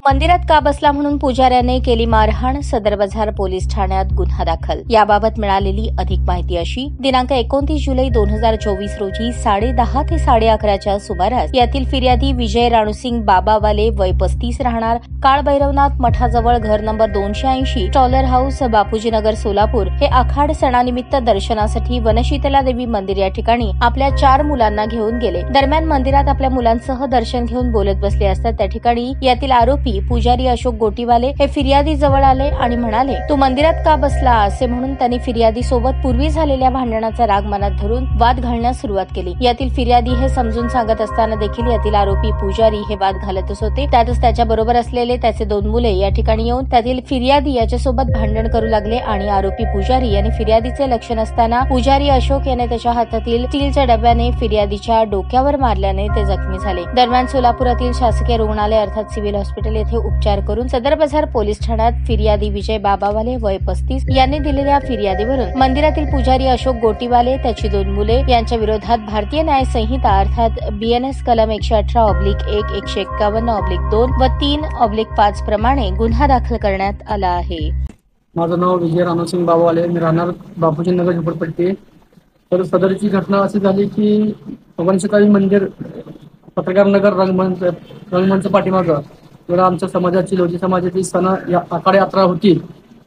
मंदिरात का बसला म्हणून पुजाऱ्याने केली मारहाण, सदर बाजार पोलीस ठाण्यात गुन्हा दाखल। याबाबत मिळालेली अधिक माहिती अशी। दिनांक 29 जुलै 2024 रोजी 10:30 ते 11:30च्या सुमारास यातील फिर्यादी विजय राणूसिंग बाबावाले वय 35 राहणार काळभैरवनाथ मठाजवळ घर नंबर 280 टॉलर हाऊस बापूजीनगर सोलापूर हे आखाड सणानिमित्त दर्शनासाठी वनशीतला देवी मंदिर या ठिकाणी आपल्या 4 मुलांना घेऊन गेले। दरम्यान मंदिरात आपल्या मुलांसह दर्शन घेऊन बोलत बसले असता त्या ठिकाणी यातील आरोपी पुजारी अशोक गोटीवाले हे फिर्यादी जवळ आले आणि म्हणाले, तू मंदिरात का बसला असे म्हणून त्यांनी फिर्यादी सोबत पूर्वी झालेल्या भांडणाचा राग मनात धरून वाद घालण्यास सुरुवात केली। यातील फिर्यादी हे समजून सांगत असताना देखील यातील आरोपी पुजारी हे वाद घालतच होते। त्यातच त्याच्या बरोबर असलेले त्याचे 2 मुले या ठिकाणी येऊन त्यातील फिर्यादी याच्यासोबत भांडण करू लागले आणि आरोपी पुजारी यांनी फिर्यादीचे लक्ष नसताना पुजारी अशोक याने त्याच्या हातातील स्टीलच्या डब्याने फिर्यादीच्या डोक्यावर मारल्याने ते जखमी झाले। दरम्यान सोलापुरातील शासकीय रुग्णालय अर्थात सिव्हिल हॉस्पिटल येथे उपचार करून सदर बाजार पोलीस ठाण्यात फिर्यादी विजय बाबावाले वय 35 यांनी दिलेल्या फिर्यादीवरून मंदिरातील पुजारी अशोक गोटीवाले त्याची 2 मुले यांच्या विरोधात भारतीय न्याय संहिता अर्थात BNS कलम 118/1 151/2 व 3/5 प्रमाणे गुन्हा दाखल करण्यात आला आहे। माझं नाव विजय राणूसिंग बाबावाले, मी राहणार बापूजीनगर झोपडपट्टी। तर सदरची घटना अशी झाली की वनशिकारी मंदिर पत्रकार नगर रंगमंच पाठीमागं जेव्हा आमच्या समाजाची लोधी समाजाची सण आखाड यात्रा होती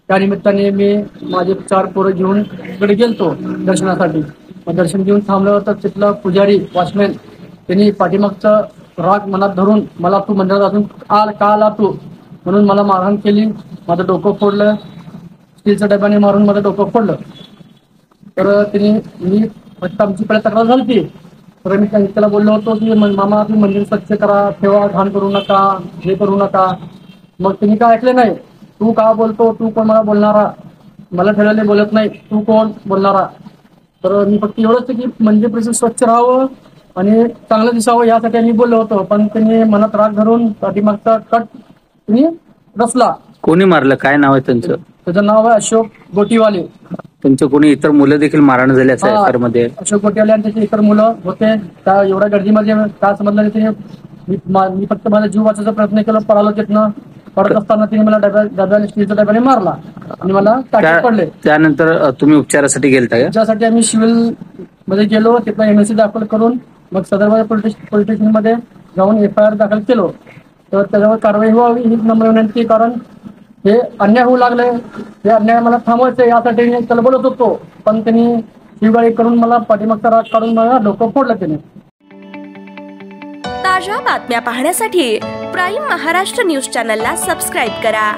त्या निमित्ताने मी माझे 4 पोरं घेऊन तिकडे गेलतो दर्शनासाठी। दर्शन घेऊन थांबलं तर तिथला पुजारी वॉचमॅन त्यांनी पाठीमागचा राग मनात धरून मला तू मंदिरात अजून का आला तू म्हणून मला मारहाण केली। माझं डोकं फोडलं, स्टीलच्या डब्याने मारून माझं डोकं फोडलं। तर मी फक्त आमची पहिली तक्रार झाली तर मी त्याला बोललो होतो की मामा तुम्ही मंदिर स्वच्छ करा, ठेवा, घाण करू नका, हे करू नका। मग त्यांनी काय ऐकले नाही। तू का बोलतो, तू कोण मला बोलणारा, मला ठेवलेले बोलत नाही, तू कोण बोलणारा। तर मी फक्त एवढंच की मंदिर परिसर स्वच्छ राहावं आणि चांगलं दिसावं यासाठी मी बोललो होतो, पण त्यांनी मनात राग धरून पाठीमागचा कट त्यांनी रचला। कोणी मारलं, काय नाव आहे त्यांचं? त्याचं नाव आहे अशोक गोटीवाले। त्यांचे कोणी इतर मुलं देखील मारहाण झाले असं मध्ये? अशोक गोटीवाले आणि त्याचे इतर मुलं होते। त्या एवढ्या गर्दीमध्ये काय समजलं तिने मी फक्त माझा जीव वाचवायचा प्रयत्न केला, पळालो तिथनं। पडत असताना तिने मला डब्याने स्टीलच्या डब्याने मारला आणि मला टाकीत पडले। त्यानंतर तुम्ही उपचारासाठी गेलता का? त्यासाठी आम्ही सिव्हिल मध्ये गेलो, तिथं MSC दाखल करून मग सदर पोलीस स्टेशन मध्ये जाऊन FIR दाखल केलो। तर त्याच्यावर कारवाई व्हावी ही नम्र विनंती, कारण हे अन्याय होऊ लागले, हे अन्याय मला थांबवायचं यासाठी मी त्याला बोलत होतो, पण त्यांनी शिवगाळी करून मला पाठीमागचा राग काढून मला डोकं फोडलं त्याने। ताज्या बातम्या पाहण्यासाठी प्राईम महाराष्ट्र न्यूज चॅनलला सबस्क्राईब करा।